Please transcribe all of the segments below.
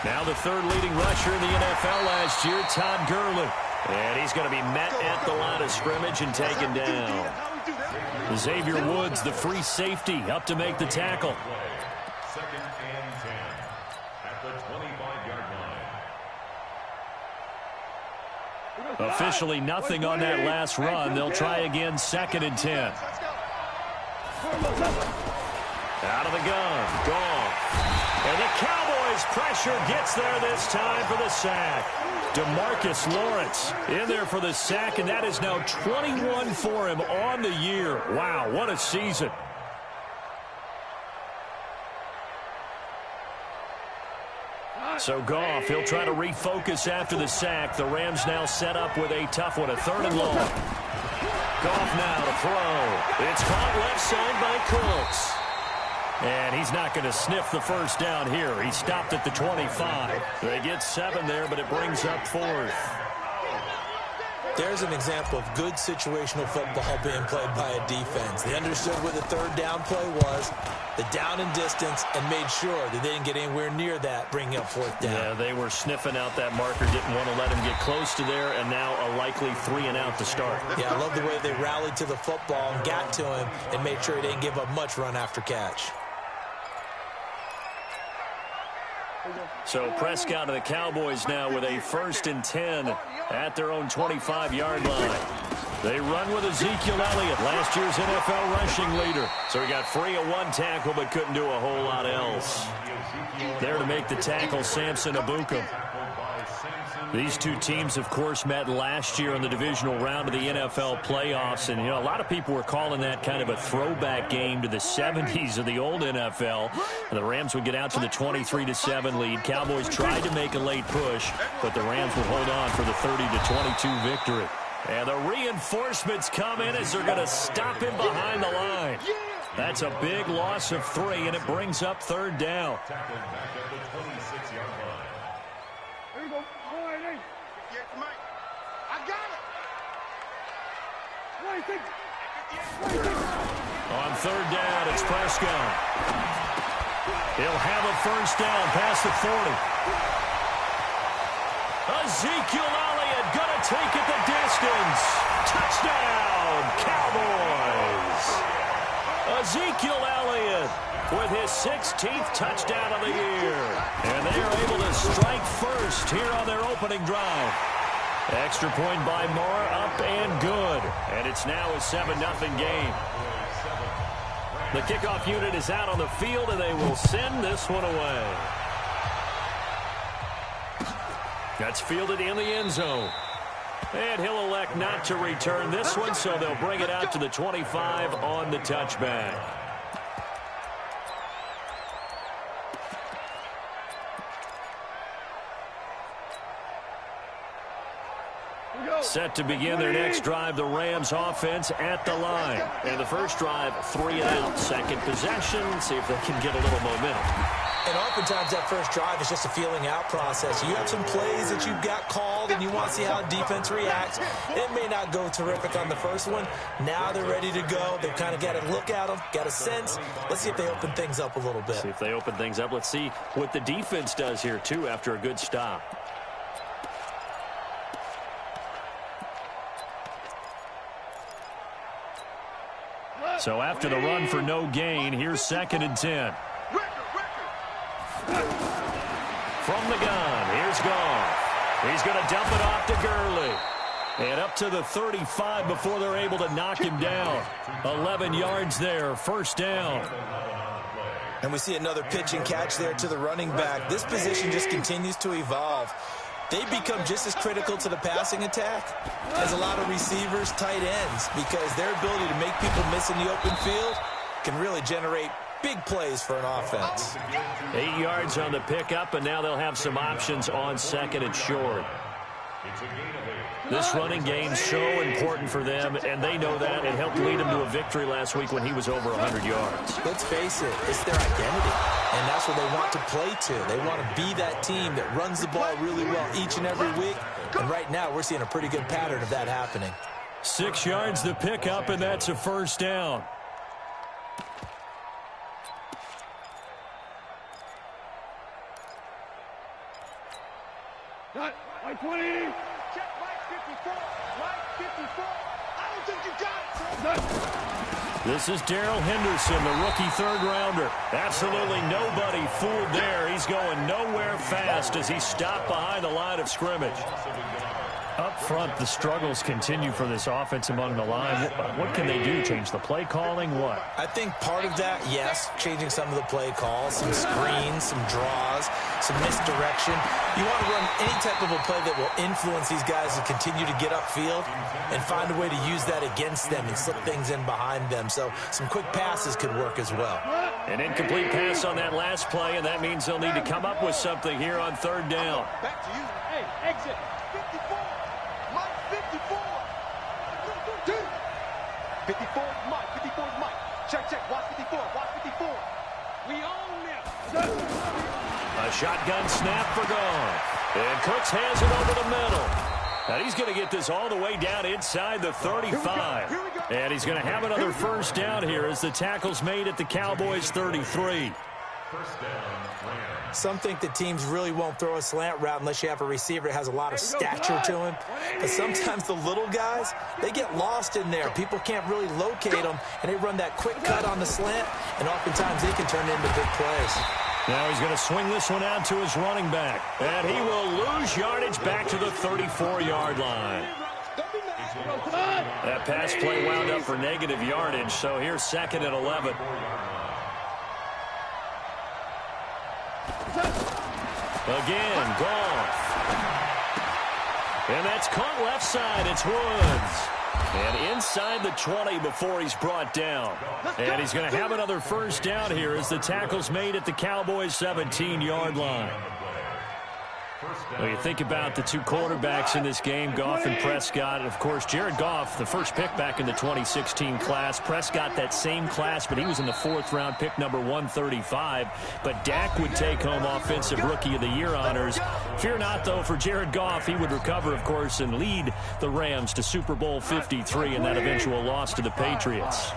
Now the third leading rusher in the NFL last year, Todd Gurley. And he's going to be met at the line of scrimmage and taken down. Xavier Woods, the free safety, up to make the tackle. Second and 10 at the 25-yard line. Officially nothing on that last run. They'll try again, second and 10. Out of the gun, gone. And the Cowboys' pressure gets there this time for the sack. DeMarcus Lawrence in there for the sack, and that is now 21 for him on the year. Wow, what a season. So Goff, he'll try to refocus after the sack. The Rams now set up with a tough one, a third and long. Goff now to throw. It's caught left side by Cooks. And he's not going to sniff the first down here. He stopped at the 25. They get 7 there, but it brings up 4th. There's an example of good situational football being played by a defense. They understood where the third down play was, the down and distance, and made sure that they didn't get anywhere near that, bringing up 4th down. Yeah, they were sniffing out that marker, didn't want to let him get close to there, and now a likely 3 and out to start. Yeah, I love the way they rallied to the football and got to him and made sure he didn't give up much run after catch. So Prescott and the Cowboys now with a 1st and 10 at their own 25-yard line. They run with Ezekiel Elliott, last year's NFL rushing leader. So he got free of one tackle but couldn't do a whole lot else. There to make the tackle, Samson Ebukam. These two teams, of course, met last year in the divisional round of the NFL playoffs. And, you know, a lot of people were calling that kind of a throwback game to the 70s of the old NFL. The Rams would get out to the 23-7 lead. Cowboys tried to make a late push, but the Rams would hold on for the 30-22 victory. And the reinforcements come in as they're going to stop him behind the line. That's a big loss of 3, and it brings up 3rd down. Tackled back at the 26-yard line. Here we go. I got it. On 3rd down, it's Prescott. He'll have a 1st down past the 40. Ezekiel Elliott going to take it the distance. Touchdown, Cowboys. Ezekiel Elliott with his 16th touchdown of the year. And they are able to strike first here on their opening drive. Extra point by Moore, up and good. And it's now a 7-0 game. The kickoff unit is out on the field, and they will send this one away. That's fielded in the end zone. And he'll elect not to return this one, so they'll bring it out to the 25 on the touchback. Set to begin their next drive, the Rams offense at the line. And the first drive, 3 and out. Second possession, see if they can get a little momentum. And oftentimes that first drive is just a feeling out process. You have some plays that you've got called and you want to see how defense reacts. It may not go terrific on the first one. Now they're ready to go. They've kind of got to look at them, got a sense. Let's see if they open things up a little bit. See if they open things up. Let's see what the defense does here, too, after a good stop. So after the run for no gain, here's 2nd and 10. From the gun, here's Goff. He's going to dump it off to Gurley. And up to the 35 before they're able to knock him down. 11 yards there, 1st down. And we see another pitch and catch there to the running back. This position just continues to evolve. They become just as critical to the passing attack as a lot of receivers, tight ends, because their ability to make people miss in the open field can really generate big plays for an offense. 8 yards on the pickup, and now they'll have some options on 2nd and short. This running game so important for them, and they know that. It helped lead them to a victory last week when he was over 100 yards. Let's face it, it's their identity, and that's what they want to play to. They want to be that team that runs the ball really well each and every week, and right now we're seeing a pretty good pattern of that happening. 6 yards the pickup, and that's a 1st down. Like 20. Check right 54. Right 54. I don't think you got it. This is Darrell Henderson, the rookie third-rounder. Absolutely nobody fooled there. He's going nowhere fast as he's stopped behind the line of scrimmage. Up front, the struggles continue for this offense among the line. What can they do? Change the play calling? What? I think part of that, yes, changing some of the play calls, some screens, some draws, some misdirection. You want to run any type of a play that will influence these guys to continue to get upfield and find a way to use that against them and slip things in behind them. So some quick passes could work as well. An incomplete pass on that last play, and that means they'll need to come up with something here on third down. Back to you. Hey, exit. 54. Mike 54. 54 is Mike. 54 is Mike. Check, check. Watch 54. Watch 54. We own them. A shotgun snap for Goff. And Cooks has it over the middle. And he's going to get this all the way down inside the 35. And he's going to have another first down here as the tackle's made at the Cowboys' 33. First down, Rams. Some think that teams really won't throw a slant route unless you have a receiver that has a lot of stature to him. But sometimes the little guys, they get lost in there. People can't really locate them, and they run that quick cut on the slant, and oftentimes they can turn it into big plays. Now he's going to swing this one out to his running back. And he will lose yardage back to the 34-yard line. That pass play wound up for negative yardage, so here's 2nd and 11. Again, Goff. And that's caught left side. It's Woods. And inside the 20 before he's brought down. And he's going to have another first down here as the tackle's made at the Cowboys' 17-yard line. Well, you think about the two quarterbacks in this game, Goff and Prescott. Of course, Jared Goff, the first pick back in the 2016 class. Prescott, that same class, but he was in the 4th round, pick number 135. But Dak would take home Offensive Rookie of the Year honors. Fear not, though, for Jared Goff. He would recover, of course, and lead the Rams to Super Bowl 53 in that eventual loss to the Patriots.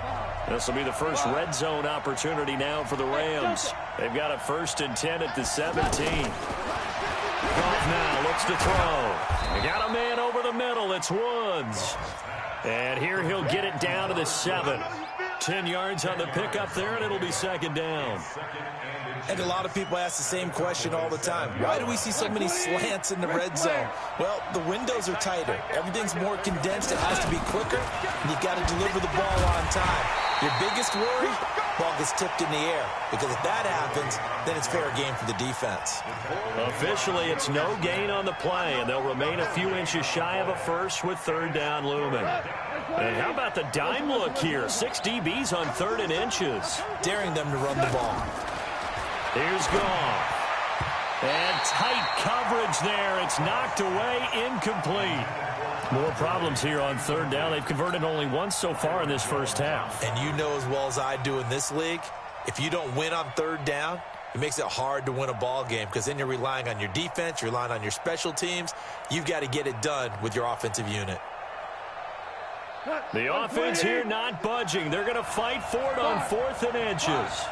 This will be the first red zone opportunity now for the Rams. They've got a 1st and 10 at the 17. Goff now looks to throw. They got a man over the middle. It's Woods. And here he'll get it down to the 7. 10 yards on the pickup there, and it'll be 2nd down. And a lot of people ask the same question all the time. Why do we see so many slants in the red zone? Well, the windows are tighter. Everything's more condensed. It has to be quicker, and you've got to deliver the ball on time. Your biggest worry, ball gets tipped in the air. Because if that happens, then it's fair game for the defense. Officially, it's no gain on the play, and they'll remain a few inches shy of a first with 3rd down looming. And how about the dime look here? 6 DBs on 3rd and inches. Daring them to run the ball. Here's Goff. And tight coverage there. It's knocked away, incomplete. More problems here on 3rd down. They've converted only once so far in this first half. And you know as well as I do in this league, if you don't win on 3rd down, it makes it hard to win a ball game because then you're relying on your defense, you're relying on your special teams. You've got to get it done with your offensive unit. The offense here not budging. They're going to fight for it on 4th and inches.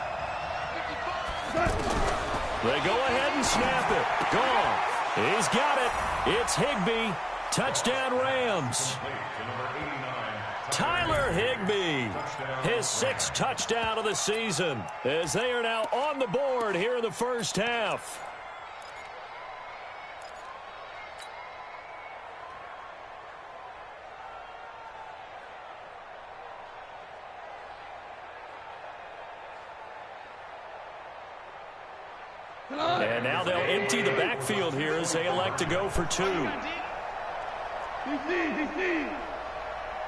They go ahead and snap it. Goff. He's got it. It's Higbee. Touchdown Rams. Tyler Higbee, his 6th touchdown of the season, as they are now on the board here in the first half. And now they'll empty the backfield here as they elect to go for 2. DC.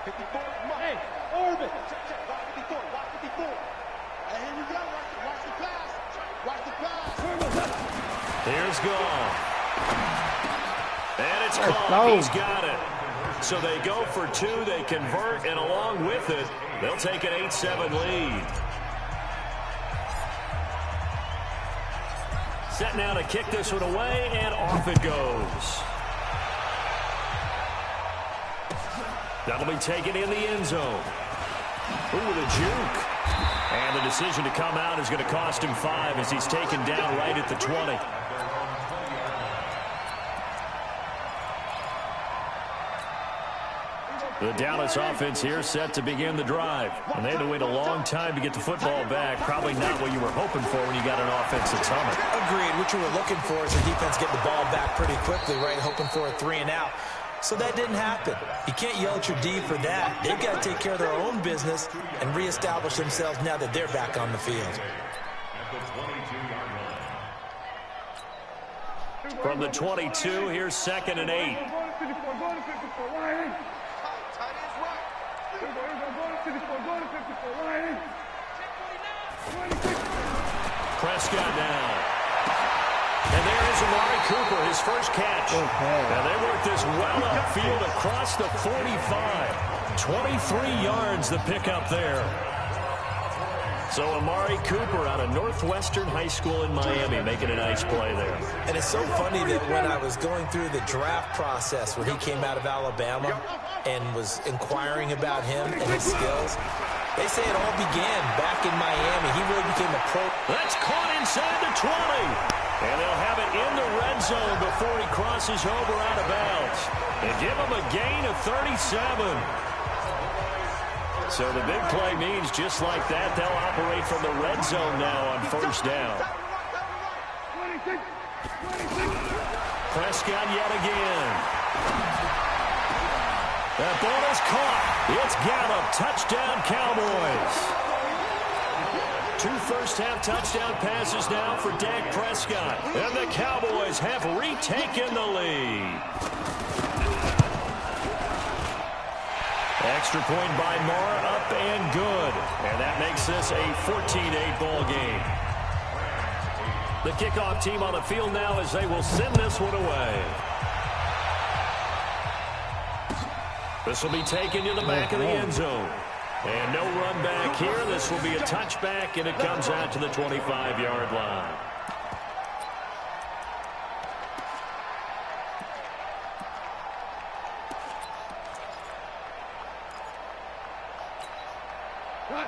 54. Hey, orbit. Check, check. Watch 54. Watch 54. Hey, here we go. Watch the pass. Watch the pass. Here's Goff. And it's caught. He's got it. So they go for 2. They convert, and along with it, they'll take an 8-7 lead. Set now to kick this one away, and off it goes. That'll be taken in the end zone. Ooh, with a juke. And the decision to come out is going to cost him 5 as he's taken down right at the 20. The Dallas offense here set to begin the drive. And they had to wait a long time to get the football back. Probably not what you were hoping for when you got an offense that's humming. Agreed. What you were looking for is the defense get the ball back pretty quickly, right? Hoping for a 3 and out. So that didn't happen. You can't yell at your D for that. They've got to take care of their own business and reestablish themselves now that they're back on the field. From the 22, here's 2nd and 8. Prescott now. And there is Amari Cooper, his first catch. And they work this well upfield across the 45. 23 yards the pickup there. So Amari Cooper out of Northwestern High School in Miami making a nice play there. And it's so funny that when I was going through the draft process when he came out of Alabama and was inquiring about him and his skills, they say it all began back in Miami. He really became a pro. That's caught inside the 20. And they'll have it in the red zone before he crosses over out of bounds. And give him a gain of 37. So the big play means just like that, they'll operate from the red zone now on 1st down. Prescott yet again. That ball is caught. It's Gallup. Touchdown, Cowboys. 2 first-half touchdown passes now for Dak Prescott. And the Cowboys have retaken the lead. Extra point by Moore, up and good. And that makes this a 14-8 ball game. The kickoff team on the field now as they will send this one away. This will be taken to the back of the end zone. And no run back here. This will be a touchback, and it comes out to the 25-yard line.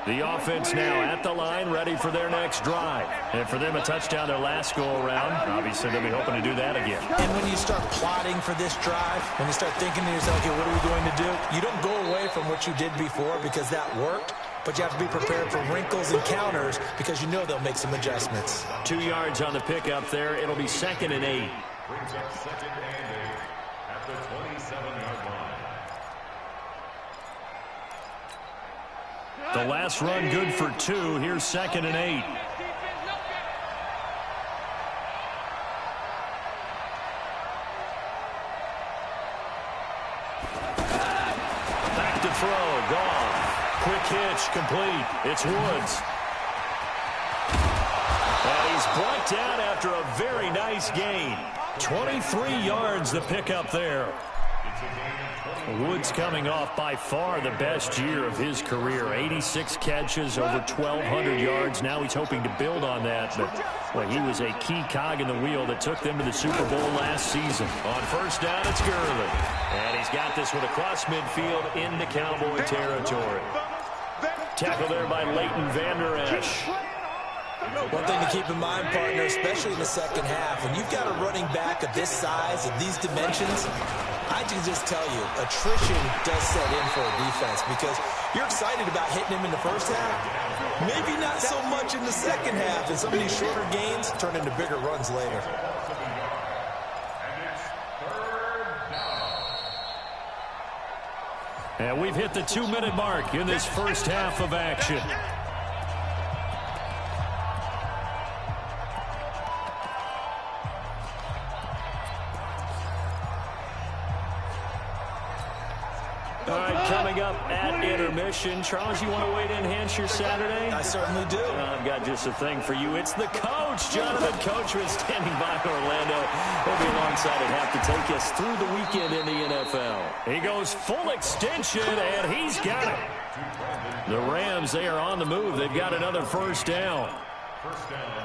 The offense now at the line, ready for their next drive. And for them, a touchdown their last go-around. Obviously, they'll be hoping to do that again. And when you start plotting for this drive, when you start thinking to yourself, okay, what are we going to do? You don't go away from what you did before because that worked, but you have to be prepared for wrinkles and counters because you know they'll make some adjustments. 2 yards on the pickup there. It'll be 2nd and 8. Brings up 2nd and 8 at the 27-yard line. The last run good for 2. Here's 2nd and 8. Back to throw. Goff. Quick hitch. Complete. It's Woods. And he's brought down after a very nice gain. 23 yards the pickup there. Woods coming off by far the best year of his career. 86 catches, over 1,200 yards. Now he's hoping to build on that. But well, he was a key cog in the wheel that took them to the Super Bowl last season. On 1st down, it's Gurley. And he's got this one across midfield into Cowboy territory. Tackle there by Leighton Vander Esch. One thing to keep in mind, partner, especially in the second half, when you've got a running back of this size and these dimensions, I can just tell you, attrition does set in for a defense because you're excited about hitting him in the first half. Maybe not so much in the second half, and some of these shorter gains turn into bigger runs later. And we've hit the 2-minute mark in this first half of action. All right, coming up at intermission. Charles, you want to wait to enhance your Saturday? I certainly do. I've got just a thing for you. It's the coach, Jonathan Coachman, standing by Orlando. He'll be alongside at half to take us through the weekend in the NFL. He goes full extension, and he's got it. The Rams, they are on the move. They've got another 1st down.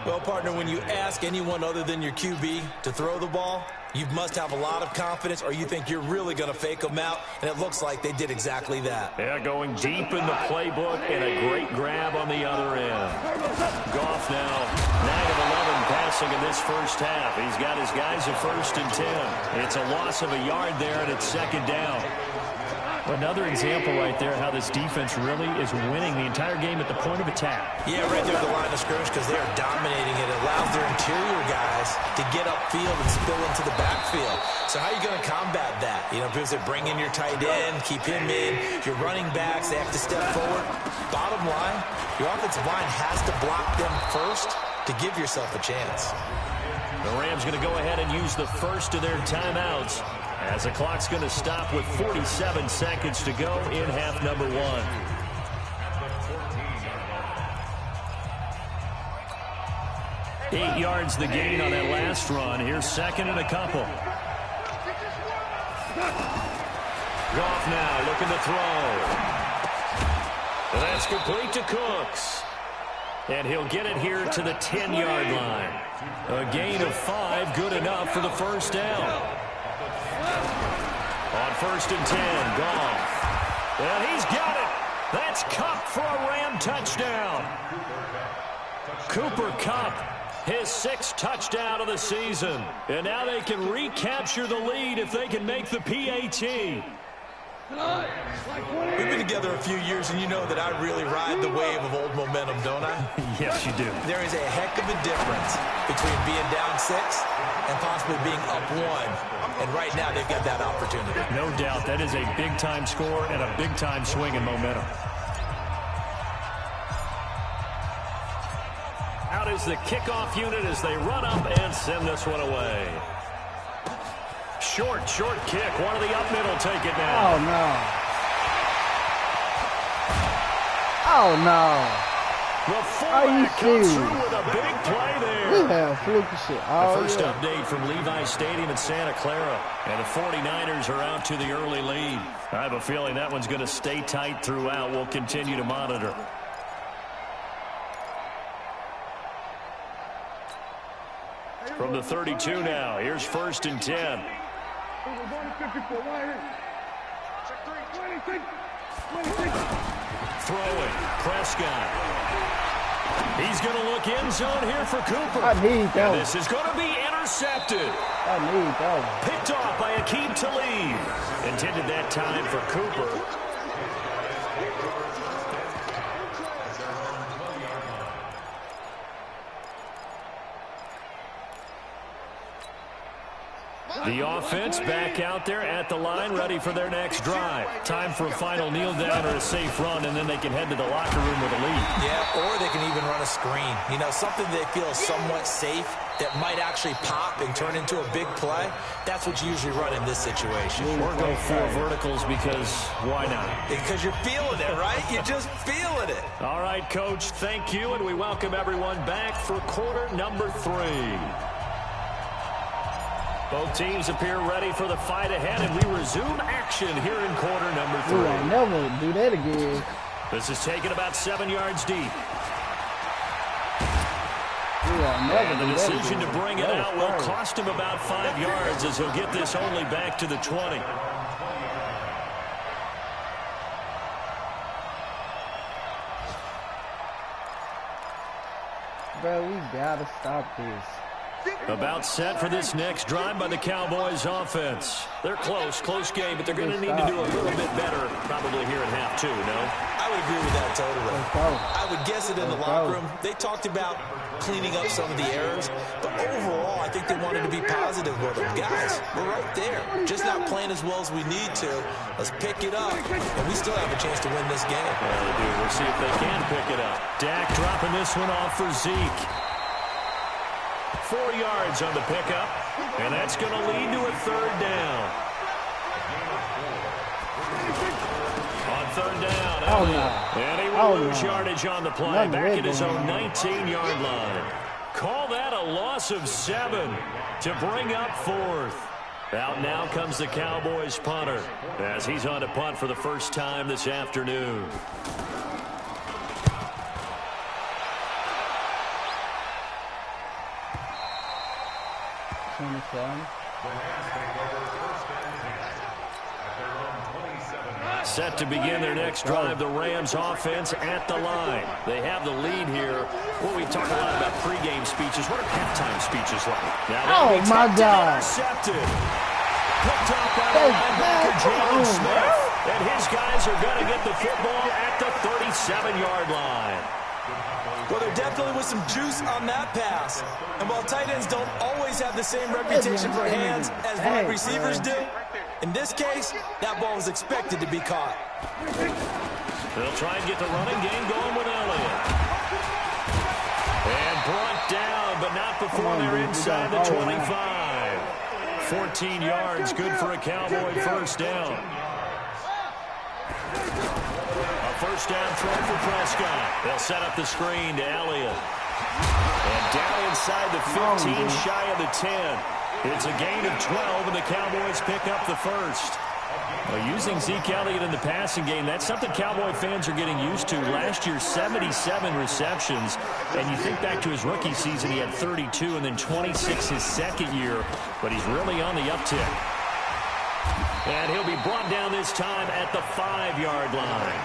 Well, partner, when you ask anyone other than your QB to throw the ball, you must have a lot of confidence or you think you're really going to fake them out, and it looks like they did exactly that. Yeah, going deep in the playbook and a great grab on the other end. Goff now, 9 of 11 passing in this first half. He's got his guys at 1st and 10. It's a loss of a yard there, and it's 2nd down. Another example right there how this defense really is winning the entire game at the point of attack. Yeah, right there at the line of scrimmage because they are dominating it. It allows their interior guys to get upfield and spill into the backfield. So how are you going to combat that? You know, because they bring in your tight end, keep him in. Your running backs, they have to step forward. Bottom line, your offensive line has to block them first to give yourself a chance. The Rams going to go ahead and use the first of their timeouts as the clock's going to stop with 47 seconds to go in half number 1. Eight yards the gain on that last run. Here's second and a couple. Goff now looking to throw. And that's complete to Cooks. And he'll get it here to the 10-yard line. A gain of 5, good enough for the first down. On 1st and 10, Goff. And he's got it. That's Kupp for a Ram touchdown. Cooper Kupp, his 6th touchdown of the season. And now they can recapture the lead if they can make the PAT. We've been together a few years, and you know that I really ride the wave of old momentum, don't I? Yes, you do. There is a heck of a difference between being down 6 and possibly being up 1. And right now, they've got that opportunity. No doubt. That is a big-time score and a big-time swing in momentum. Out is the kickoff unit as they run up and send this one away. Short kick. One of the up middle take it now. Oh, no. Oh, no. The fullback comes through with a big play there. We have fluky shit. Oh, the first update from Levi Stadium in Santa Clara. And the 49ers are out to the early lead. I have a feeling that one's going to stay tight throughout. We'll continue to monitor. From the 32 now, here's 1st and 10. Throwing, Prescott. He's going to look end zone here for Cooper. I need that one. This is going to be intercepted. I need that one. Picked off by Akeem Talib. Intended that time for Cooper. The offense back out there at the line, ready for their next drive. Time for a final kneel down or a safe run, and then they can head to the locker room with a lead. Yeah, or they can even run a screen. You know, something they feel somewhat safe that might actually pop and turn into a big play. That's what you usually run in this situation. Or go 4 verticals because why not? Because you're feeling it, right? You're just feeling it. All right, Coach, thank you, and we welcome everyone back for quarter number 3. Both teams appear ready for the fight ahead, and we resume action here in quarter number 3. I'll never do that again. This is taken about 7 yards deep. And the decision to bring it out will cost him about 5 yards as he'll get this only back to the 20. Bro, we gotta stop this. About set for this next drive by the Cowboys offense. They're close game, but they're going to need to do a little bit better probably here in half 2, no? I would agree with that totally. I would guess it in the locker room. They talked about cleaning up some of the errors, but overall, I think they wanted to be positive with them. Guys, we're right there. Just not playing as well as we need to. Let's pick it up, and we still have a chance to win this game. Yeah, they do. We'll see if they can pick it up. Dak dropping this one off for Zeke. 4 yards on the pickup, and that's going to lead to a 3rd down. On 3rd down, and he will lose yardage on the play. Back at his own 19-yard line. Call that a loss of 7 to bring up 4th. Out now comes the Cowboys punter as he's on to punt for the first time this afternoon. Set to begin their next drive, the Rams offense at the line. They have the lead here. Well, we talk a lot about pregame speeches. What are halftime speeches like? Now, oh, my God. Intercepted. Picked off by the linebacker, Jalen Smith. And his guys are going to get the football at the 37-yard line. Well, there definitely was some juice on that pass. And while tight ends don't always have the same reputation for hands as wide receivers do, in this case, that ball was expected to be caught. They'll try and get the running game going with Elliott. And brought down, but not before they're inside the 25. 14 yards, good for a Cowboy first down. A first down throw for Prescott. They'll set up the screen to Elliott. And down inside the 15, shy of the 10. It's a gain of 12, and the Cowboys pick up the first. Well, using Zeke Elliott in the passing game, that's something Cowboy fans are getting used to. Last year, 77 receptions. And you think back to his rookie season, he had 32 and then 26 his second year. But he's really on the uptick. And he'll be brought down this time at the 5-yard line.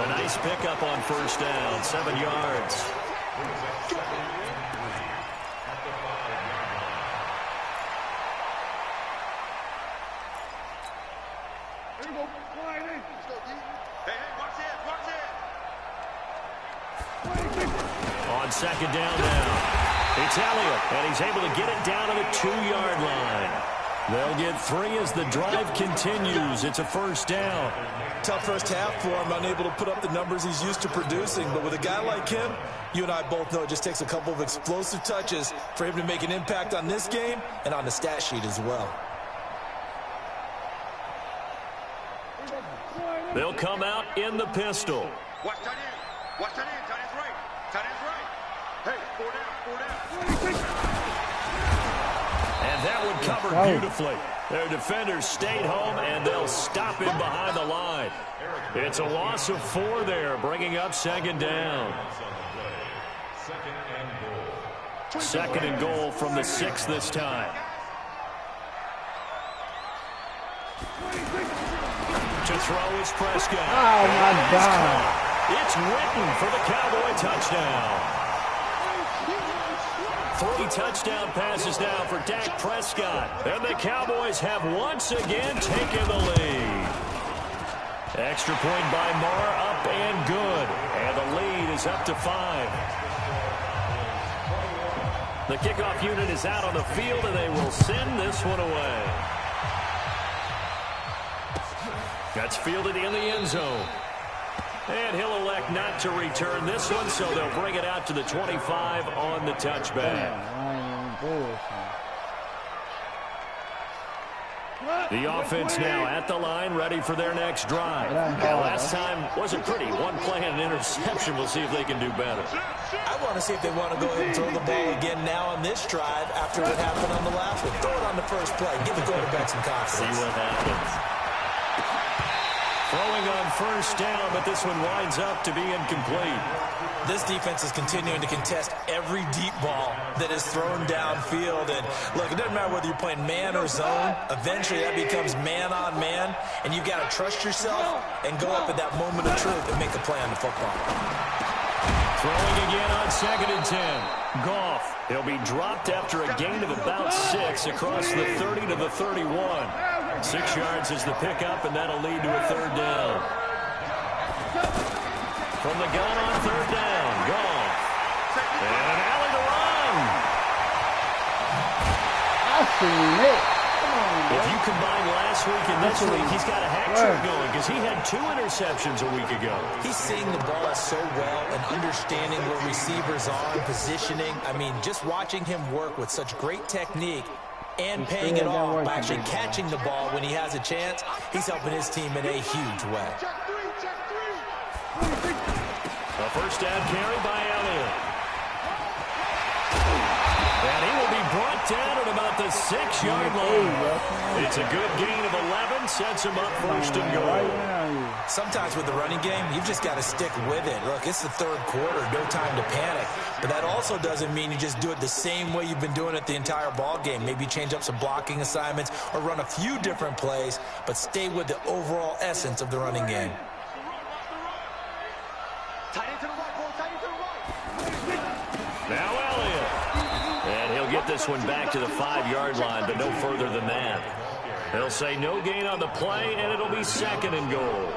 A nice pickup on first down, 7 yards. On second down now, it's Elliott, and he's able to get it down to the 2-yard line. They'll get 3 as the drive continues. It's a first down. Tough first half for him, unable to put up the numbers he's used to producing. But with a guy like him, you and I both know it just takes a couple of explosive touches for him to make an impact on this game and on the stat sheet as well. They'll come out in the pistol. Watch tight end. Watch tight end. Tight end's right. Tight end's right. Hey, 4 down. 4 down. And that would cover beautifully. Their defenders stayed home, and they'll stop him behind the line. It's a loss of 4 there, bringing up second down. Second and goal from the 6 this time. To throw is Prescott. Oh, my God. It's Witten for the Cowboy touchdown. 3 touchdown passes now for Dak Prescott. And the Cowboys have once again taken the lead. Extra point by Marr, up and good. And the lead is up to 5. The kickoff unit is out on the field, and they will send this one away. That's fielded in the end zone. And he'll elect not to return this one, so they'll bring it out to the 25 on the touchback. The offense now at the line, ready for their next drive. Last time wasn't pretty. 1 play and an interception. We'll see if they can do better. I want to see if they want to go ahead and throw the ball again now on this drive after what happened on the last one. Throw it on the first play. Give the quarterback some confidence. See what happens. Throwing on first down, but this one winds up to be incomplete. This defense is continuing to contest every deep ball that is thrown downfield. And look, it doesn't matter whether you're playing man or zone. Eventually, that becomes man on man, and you got to trust yourself and go up at that moment of truth and make a play on the football. Throwing again on second and 10. Goff. He'll be dropped after a gain of about 6 across the 30 to the 31. 6 yards is the pickup, and that'll lead to a third down. From the gun on third down, Goff. And an alley to run. I seen it. If you combine last week and this week, he's got a hat trick going because he had 2 interceptions a week ago. He's seeing the ball so well and understanding where receivers are and positioning. I mean, just watching him work with such great technique and paying it off by actually catching the ball when he has a chance, he's helping his team in a huge way. A first down carry by Elliott. And he will be brought down at about the 6-yard line. It's a good gain of 11, sets him up first and goal. Sometimes with the running game, you've just got to stick with it. Look, it's the third quarter, no time to panic. But that also doesn't mean you just do it the same way you've been doing it the entire ball game. Maybe change up some blocking assignments or run a few different plays, but stay with the overall essence of the running game. Now Elliott. And he'll get this one back to the 5-yard line, but no further than that. They'll say no gain on the play, and it'll be 2nd and goal.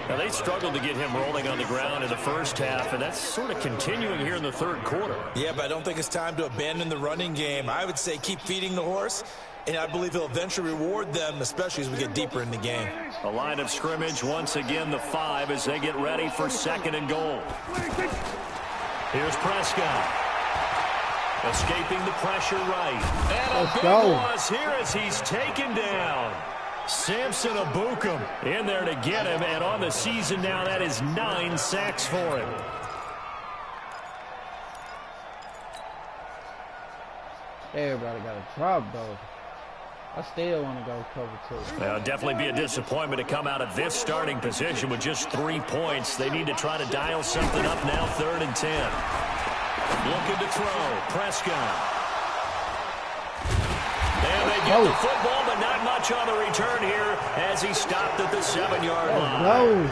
Now, they struggled to get him rolling on the ground in the first half, and that's sort of continuing here in the 3rd quarter. Yeah, but I don't think it's time to abandon the running game. I would say keep feeding the horse, and I believe he'll eventually reward them, especially as we get deeper in the game. A line of scrimmage, once again the 5 as they get ready for 2nd and goal. Here's Prescott. Escaping the pressure right. And a big loss here as he's taken down. Samson Abukum in there to get him, and on the season now, that is 9 sacks for him. Everybody got a drop, though. I still want to go cover 2. Well, definitely be a disappointment to come out of this starting position with just 3 points. They need to try to dial something up now, 3rd and 10. Looking to throw. Prescott. And they get the football, but not much on the return here as he stopped at the 7-yard line.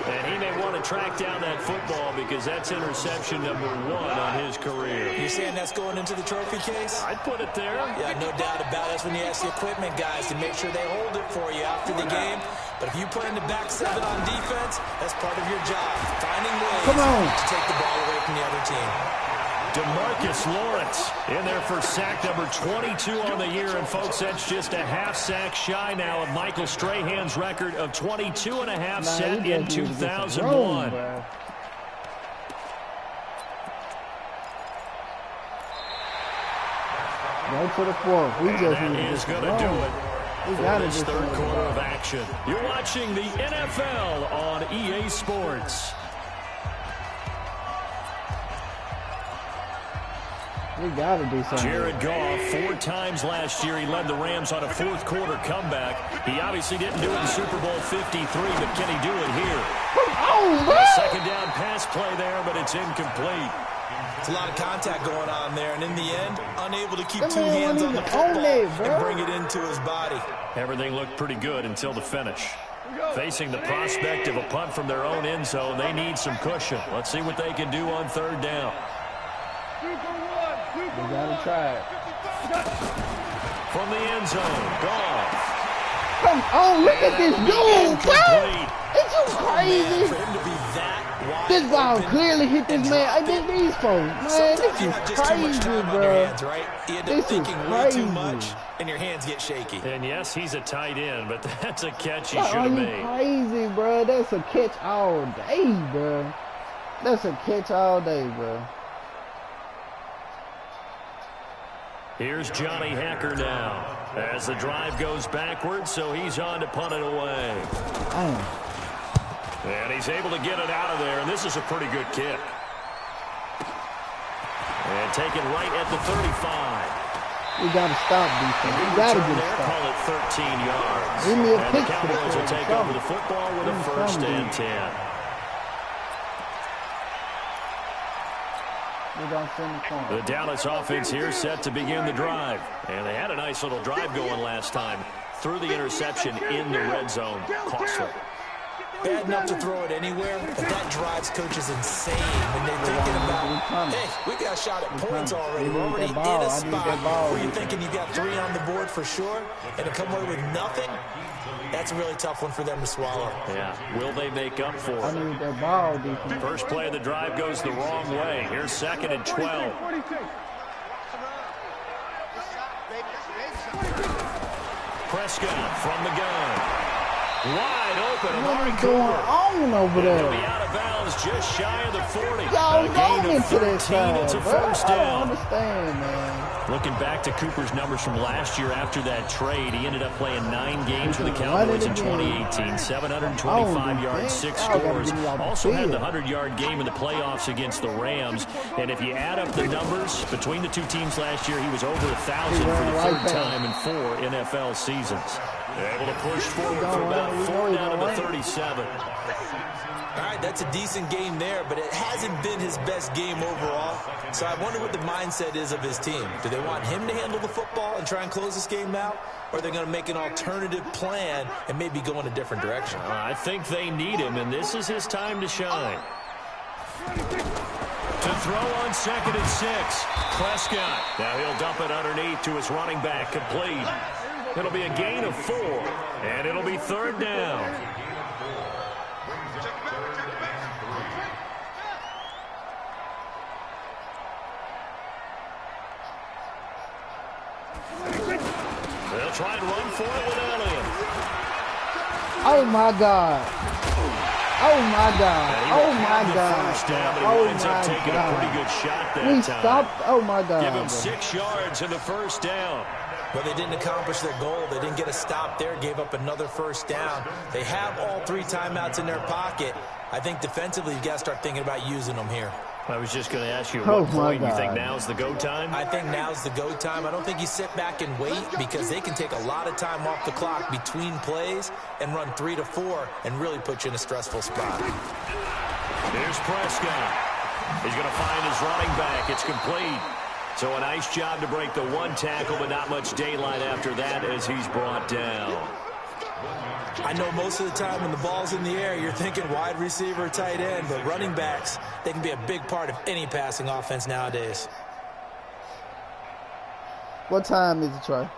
And he may want to track down that football because that's interception number 1 on his career. You're saying that's going into the trophy case? I'd put it there. Yeah, no doubt about it. That's when you ask the equipment guys to make sure they hold it for you after the game. But if you play in the back 7 on defense, that's part of your job. Finding ways to take the ball away from the other team. DeMarcus Lawrence in there for sack number 22 on the year. And, folks, that's just a half sack shy now of Michael Strahan's record of 22 and a half set in 2001. Go to the 4th. We just that is going to do it for this 3rd quarter of action. You're watching the NFL on EA Sports. We got to do something. Jared Goff, 4 times last year, he led the Rams on a 4th quarter comeback. He obviously didn't do it in Super Bowl 53, but can he do it here? A 2nd down pass play there, but it's incomplete. It's a lot of contact going on there, and in the end, unable to keep 2 hands on the football and bring it into his body. Everything looked pretty good until the finish. Facing the prospect of a punt from their own end zone, they need some cushion. Let's see what they can do on 3rd down. We got to try it. From the end zone, Goff. Come on, look at this dude, bro. It's so crazy. For him to be that wide This ball clearly hit this man. I did these folks. Man, this is crazy, bro. You end up thinking way too much, and your hands get shaky. And yes, he's a tight end, but that's a catch he should have made. Crazy, bro. That's a catch all day, bro. That's a catch all day, bro. Here's Johnny Hacker now as the drive goes backwards, so he's on to punt it away. And he's able to get it out of there, and this is a pretty good kick. And taken right at the 35. We got to stop defense. We got to get a stop. Call it 13 yards. Give me a and pick the Cowboys will take over the football with a 1st and 10. The Dallas offense here set to begin the drive. And they had a nice little drive going last time. Threw the interception in the red zone. Costly. Bad enough to throw it anywhere, but that drives coaches insane when they're thinking about, hey, we got a shot at points already. We're already in a spot where you're thinking you got 3 on the board for sure, and to come away with nothing, that's a really tough one for them to swallow. Yeah. Will they make up for it? I need that ball defense. First play of the drive goes the wrong way. Here's 2nd and 12. Prescott from the gun. Wide open. What's going on over there? He'll be out of bounds just shy of the 40. Y'all going into this 13, it's a first down. I don't understand, man. Looking back to Cooper's numbers from last year after that trade, he ended up playing 9 games with the Cowboys in 2018. 725 yards, 6 scores. Also had the 100-yard game in the playoffs against the Rams. And if you add up the numbers between the 2 teams last year, he was over 1,000 for the 3rd time in 4 NFL seasons. They're able to push forward for about 4 down to the 37. All right, that's a decent game there, but it hasn't been his best game overall. So I wonder what the mindset is of his team. Do they want him to handle the football and try and close this game out? Or are they going to make an alternative plan and maybe go in a different direction? I think they need him, and this is his time to shine. To throw on 2nd and 6. Prescott. Now he'll dump it underneath to his running back. Complete. It'll be a gain of 4, and it'll be 3rd down. They'll try and run for it with Elliott. Oh, my God. Oh, my God. Oh, my God. First down, but he Oh, winds up my taking a God. pretty good shot that We time. stopped. Oh, my God. Give him 6 yards in the first down. Well, they didn't accomplish their goal. They didn't get a stop there, gave up another first down. They have all 3 timeouts in their pocket. I think defensively, you've got to start thinking about using them here. I was just going to ask you, at Oh, what my point you think God. now's the go time? I think now's the go time. I don't think you sit back and wait because they can take a lot of time off the clock between plays and run 3 to 4 and really put you in a stressful spot. Here's Prescott. He's going to find his running back. It's complete. So a nice job to break the 1 tackle, but not much daylight after that as he's brought down. I know most of the time when the ball's in the air, you're thinking wide receiver, tight end, but running backs, they can be a big part of any passing offense nowadays. What time is it, Troy?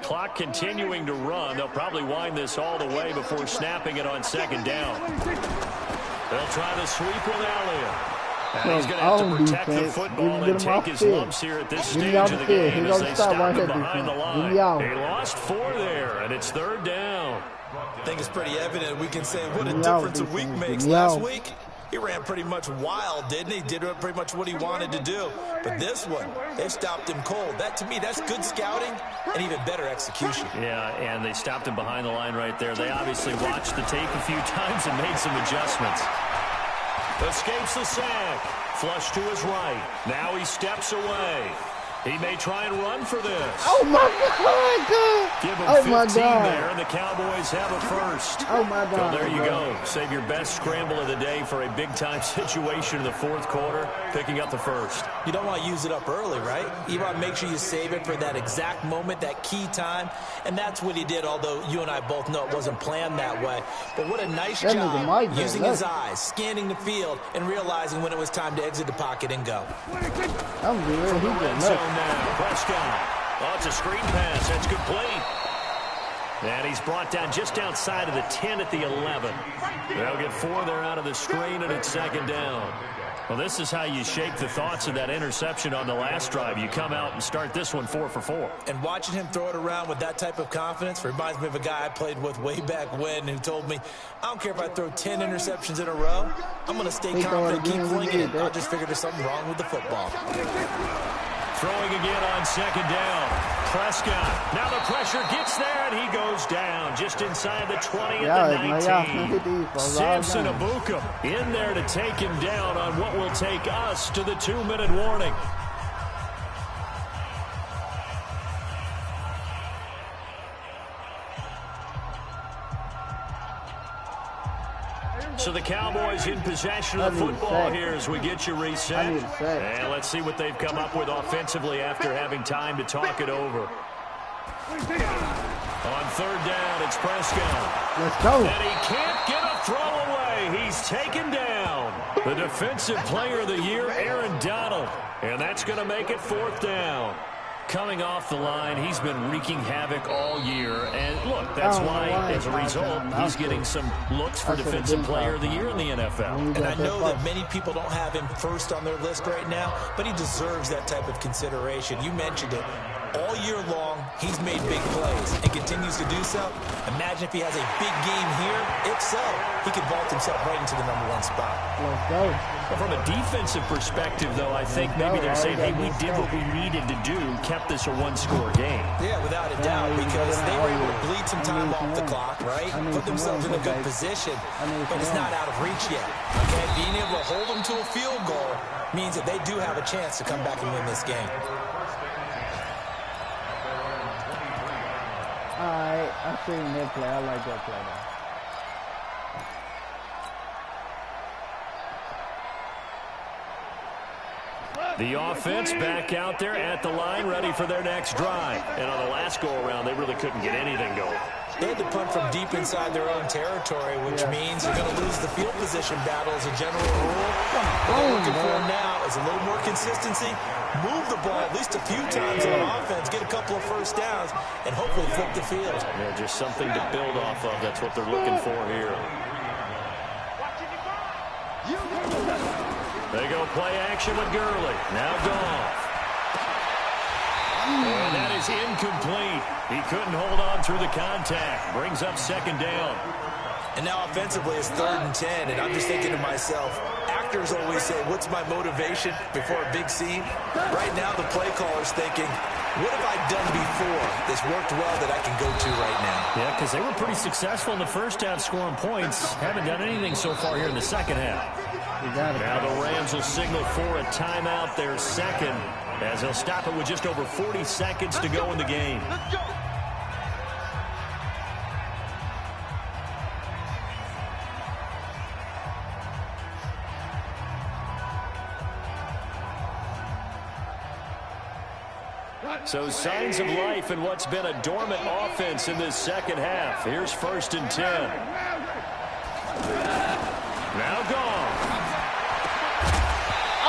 Clock continuing to run. They'll probably wind this all the way before snapping it on 2nd down. They'll try to sweep with Elliott. And he's going to have to protect the football and take his lumps here at this stage of the game as they stop him behind the line. He lost 4 there, and it's 3rd down. I think it's pretty evident. We can say what a difference a week makes. Last week, he ran pretty much wild, didn't he? Did pretty much what he wanted to do. But this one, they stopped him cold. That, to me, that's good scouting and even better execution. Yeah, and they stopped him behind the line right there. They obviously watched the tape a few times and made some adjustments. Escapes the sack. Flush to his right. Now he steps away. He may try and run for this. Oh, my God. Give him Oh, 15 my God. there, and the Cowboys have a first. Oh, my God. So there you go. Save your best scramble of the day for a big-time situation in the 4th quarter, picking up the first. You don't want to use it up early, right? You want to make sure you save it for that exact moment, that key time. And that's what he did, although you and I both know it wasn't planned that way. But what a nice That nigga Mike job did, using look. his eyes, scanning the field, and realizing when it was time to exit the pocket and go. I'm good. He Red good. zone Look. now. Prescott. Oh, it's a screen pass. That's complete. And he's brought down just outside of the 10 at the 11. They'll get 4 there out of the screen, and it's 2nd down. Well, this is how you shake the thoughts of that interception on the last drive. You come out and start this one 4 for 4. And watching him throw it around with that type of confidence reminds me of a guy I played with way back when who told me, I don't care if I throw 10 interceptions in a row. I'm going to stay confident, keep flinging it. I'll just figure there's something wrong with the football. Throwing again on 2nd down. Prescott. Now the pressure gets there, and he goes down just inside the 20 at the 19. Samson Abuka in there to take him down on what will take us to the 2-minute warning. So the Cowboys in possession of the football here as we get you reset. And let's see what they've come up with offensively after having time to talk it over. On 3rd down, it's Prescott. Let's go. And he can't get a throw away. He's taken down. The Defensive Player of the Year, Aaron Donald. And that's going to make it 4th down. Coming off the line, he's been wreaking havoc all year. And look, that's why, as a result, he's getting some looks for Defensive Player of the Year in the NFL. And I know that many people don't have him first on their list right now, but he deserves that type of consideration. You mentioned it. All year long, he's made big plays and continues to do so. Imagine if he has a big game here. If so, he could vault himself right into the #1 spot. Let's go. Well, from a defensive perspective, though, I think maybe they're saying, hey, we did what we needed to do, kept this a 1-score game. Yeah, without a doubt, because they were able to bleed some time off the clock, right? Put themselves in a good position, but it's not out of reach yet. Okay, being able to hold them to a field goal means that they do have a chance to come back and win this game. Alright, I seen that play. I like that play though. The offense back out there at the line, ready for their next drive. And on the last go-around, they really couldn't get anything going. They had to punt from deep inside their own territory, which means you're going to lose the field position battle as a general rule. What they're looking for now is a little more consistency, move the ball at least a few times on offense, get a couple of first downs, and hopefully flip the field. Yeah, just something to build off of. That's what they're looking for here. They go play action with Gurley. Now Goff. And that is incomplete. He couldn't hold on through the contact. Brings up second down. And now offensively it's 3rd and 10, and I'm just thinking to myself, actors always say, what's my motivation before a big scene? Right now the play caller's thinking, what have I done before that's worked well that I can go to right now? Yeah, because they were pretty successful in the first half scoring points. Haven't done anything so far here in the second half. Now the Rams will signal for a timeout, their second, as they'll stop it with just over 40 seconds to go in the game. Let's go. So signs of life in what's been a dormant offense in this second half. Here's 1st and 10. Now gone.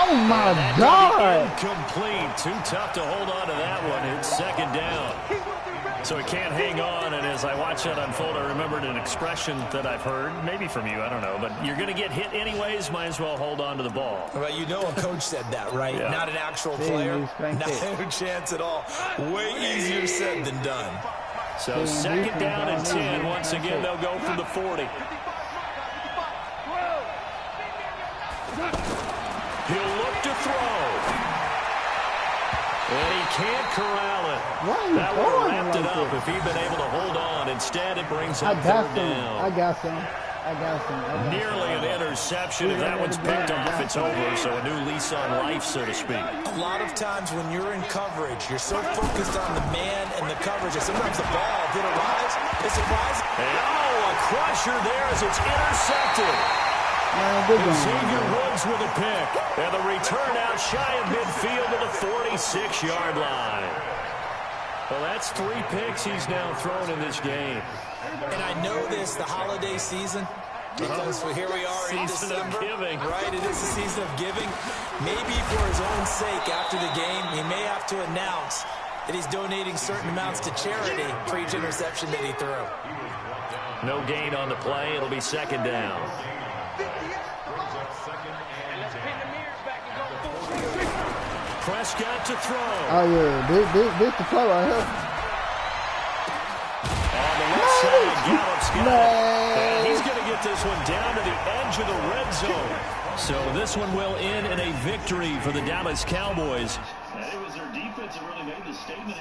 Oh, my God. Incomplete. Too tough to hold on to that one. It's second down. So he can't hang on, and as I watch that unfold, I remembered an expression that I've heard, maybe from you, I don't know, but you're going to get hit anyways, might as well hold on to the ball. Well, you know a coach said that, right? Yeah. Not an actual player. No chance at all. Way easier said than done. So second down and 10. Once again, they'll go from the 40. He'll look to throw. And he can't corral it. That would have wrapped it up if he'd been able to hold on. Instead, it brings up 3rd down. I got some. Nearly an interception. If that one's picked off, it's over. So a new lease on life, so to speak. A lot of times when you're in coverage, you're so focused on the man and the coverage that sometimes the ball did arrive. It's a rise. And a crusher there as it's intercepted. Xavier Woods with a pick. And the return out shy of midfield to the 46-yard line. Well, that's 3 picks he's now thrown in this game. And I know this, the holiday season, because here we are in December. Giving. Right, it is the season of giving. Maybe for his own sake after the game, he may have to announce that he's donating certain amounts to charity for each interception that he threw. No gain on the play. It'll be second down. Prescott to throw. Oh, yeah. This the play right here. On the left side, Gallup's got it. And he's going to get this one down to the edge of the red zone. So this one will end in a victory for the Dallas Cowboys. It was their defense that really made the statement.